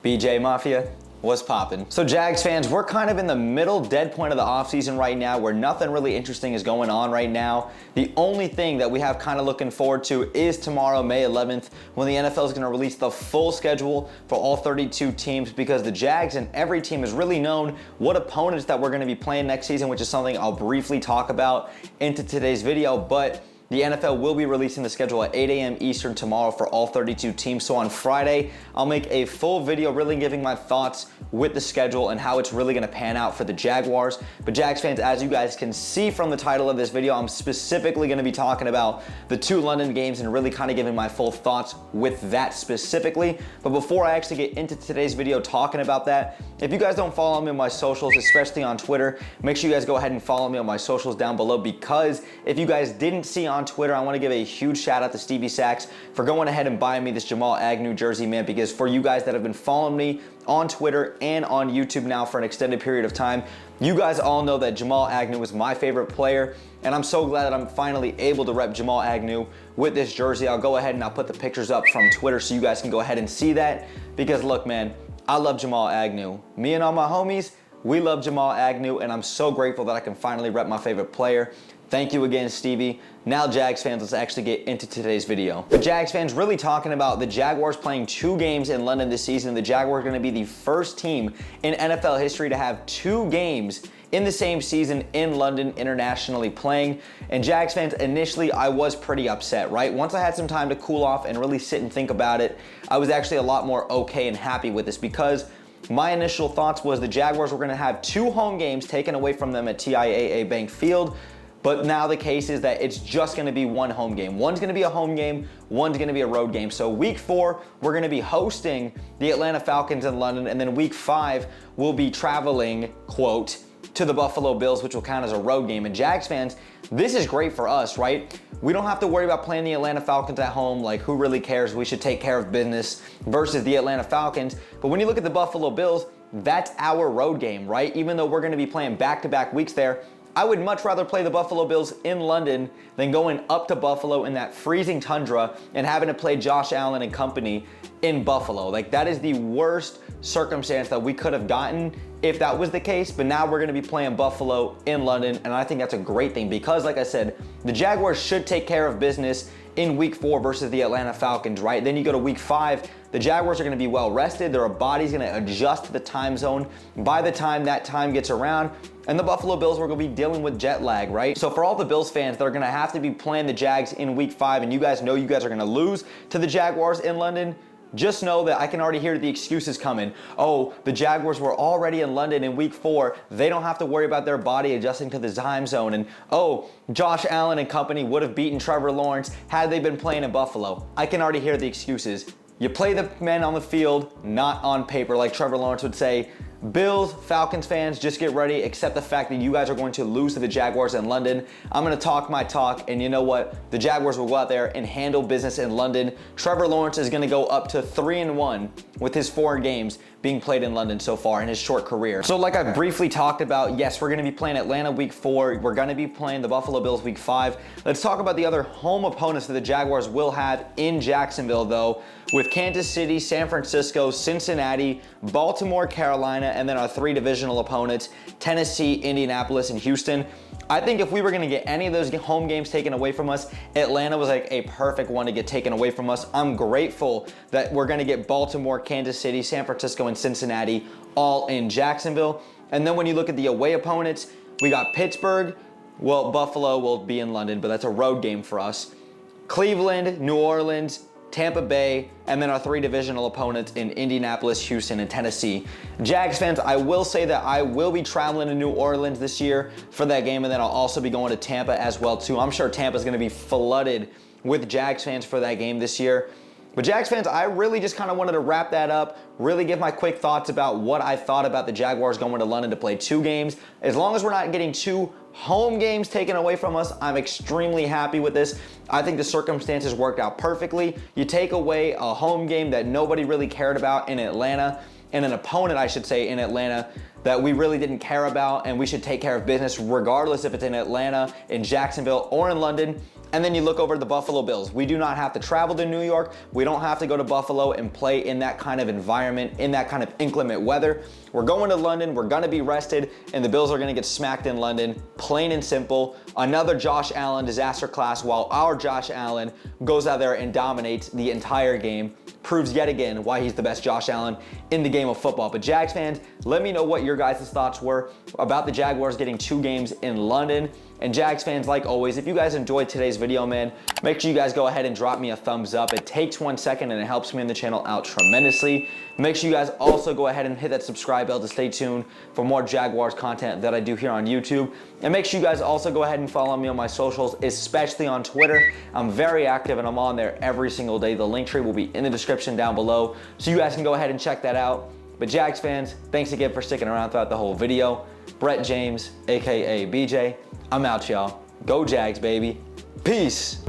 BJ Mafia, what's poppin'? So Jags fans, we're kind of in the middle dead point of the offseason right now where nothing really interesting is going on right now. The only thing that we have kind of looking forward to is tomorrow, May 11th, when the NFL is going to release the full schedule for all 32 teams, because the Jags and every team has really known what opponents that we're going to be playing next season, which is something I'll briefly talk about into today's video. But the NFL will be releasing the schedule at 8 a.m. Eastern tomorrow for all 32 teams. So on Friday, I'll make a full video really giving my thoughts with the schedule and how it's really going to pan out for the Jaguars. But Jags fans, as you guys can see from the title of this video, I'm specifically going to be talking about the two London games and really kind of giving my full thoughts with that specifically. But before I actually get into today's video talking about that, if you guys don't follow me on my socials, especially on Twitter, make sure you guys go ahead and follow me on my socials down below, because if you guys didn't see on Twitter, I want to give a huge shout out to Stevie Sachs for going ahead and buying me this Jamal Agnew jersey, man, because for you guys that have been following me on Twitter and on YouTube now for an extended period of time, you guys all know that Jamal Agnew is my favorite player, and I'm so glad that I'm finally able to rep Jamal Agnew with this jersey. I'll go ahead and I'll put the pictures up from Twitter so you guys can go ahead and see that, because look, man, I love Jamal Agnew. Me and all my homies, we love Jamal Agnew, and I'm so grateful that I can finally rep my favorite player. Thank you again, Stevie. Now, Jags fans, let's actually get into today's video. The Jags fans, really talking about the Jaguars playing two games in London this season. The Jaguars are going to be the first team in NFL history to have two games in the same season in London internationally playing. And Jags fans, initially I was pretty upset, right? Once I had some time to cool off and really sit and think about it, I was actually a lot more okay and happy with this, because my initial thoughts was the Jaguars were going to have two home games taken away from them at TIAA Bank Field. But now the case is that it's just going to be one home game. One's going to be a home game, one's going to be a road game. So week 4, we're going to be hosting the Atlanta Falcons in London, and then week 5, we'll be traveling, quote, to the Buffalo Bills, which will count as a road game. And Jags fans, this is great for us, right? We don't have to worry about playing the Atlanta Falcons at home. Like, who really cares? We should take care of business versus the Atlanta Falcons. But when you look at the Buffalo Bills, that's our road game, right? Even though we're going to be playing back-to-back weeks there, I would much rather play the Buffalo Bills in London than going up to Buffalo in that freezing tundra and having to play Josh Allen and company in Buffalo. Like, that is the worst circumstance that we could have gotten if that was the case. But now we're going to be playing Buffalo in London, and I think that's a great thing, because like I said, the Jaguars should take care of business in week 4 versus the Atlanta Falcons, right? Then you go to week 5, the Jaguars are going to be well rested. Their body's going to adjust to the time zone by the time that time gets around. And the Buffalo Bills are going to be dealing with jet lag, right? So for all the Bills fans that are going to have to be playing the Jags in week 5, and you guys know you guys are going to lose to the Jaguars in London, just know that I can already hear the excuses coming. Oh, the Jaguars were already in London in week 4. They don't have to worry about their body adjusting to the time zone. And oh, Josh Allen and company would have beaten Trevor Lawrence had they been playing in Buffalo. I can already hear the excuses. You play the men on the field, not on paper, like Trevor Lawrence would say. Bills, Falcons fans, just get ready. Accept the fact that you guys are going to lose to the Jaguars in London. I'm going to talk my talk, and you know what? The Jaguars will go out there and handle business in London. Trevor Lawrence is going to go up to 3-1 with his 4 games being played in London so far in his short career. So like I briefly talked about, yes, we're going to be playing Atlanta week 4. We're going to be playing the Buffalo Bills week 5. Let's talk about the other home opponents that the Jaguars will have in Jacksonville, though, with Kansas City, San Francisco, Cincinnati, Baltimore, Carolina, and then our 3 divisional opponents, Tennessee, Indianapolis, and Houston. I think if we were going to get any of those home games taken away from us, Atlanta was like a perfect one to get taken away from us. I'm grateful that we're going to get Baltimore, Kansas City, San Francisco, and Cincinnati all in Jacksonville. And then when you look at the away opponents, we got Pittsburgh. Well, Buffalo will be in London, but that's a road game for us. Cleveland, New Orleans, Tampa Bay, and then our 3 divisional opponents in Indianapolis, Houston, and Tennessee. Jags fans, I will say that I will be traveling to New Orleans this year for that game, and then I'll also be going to Tampa as well too. I'm sure Tampa's going to be flooded with Jags fans for that game this year. But Jags fans, I really just kind of wanted to wrap that up, really give my quick thoughts about what I thought about the Jaguars going to London to play 2 games. As long as we're not getting 2 home games taken away from us, I'm extremely happy with this. I think the circumstances worked out perfectly. You take away a home game that nobody really cared about in Atlanta, and an opponent, I should say, in Atlanta that we really didn't care about, and we should take care of business regardless if it's in Atlanta, in Jacksonville, or in London. And then you look over the Buffalo Bills. We do not have to travel to New York. We don't have to go to Buffalo and play in that kind of environment, in that kind of inclement weather. We're going to London, we're gonna be rested, and the Bills are gonna get smacked in London, plain and simple. Another Josh Allen disaster class, while our Josh Allen goes out there and dominates the entire game. Proves yet again why he's the best Josh Allen in the game of football. But Jags fans, let me know what your guys' thoughts were about the Jaguars getting 2 games in London. And Jags fans, like always, if you guys enjoyed today's video, man, make sure you guys go ahead and drop me a thumbs up. It takes 1 second and it helps me in the channel out tremendously. Make sure you guys also go ahead and hit that subscribe bell to stay tuned for more Jaguars content that I do here on YouTube. And make sure you guys also go ahead and follow me on my socials, especially on Twitter. I'm very active and I'm on there every single day. The link tree will be in the description down below, so you guys can go ahead and check that out. But Jags fans, thanks again for sticking around throughout the whole video. Brett James, aka BJ, I'm out, y'all. Go Jags, baby. Peace.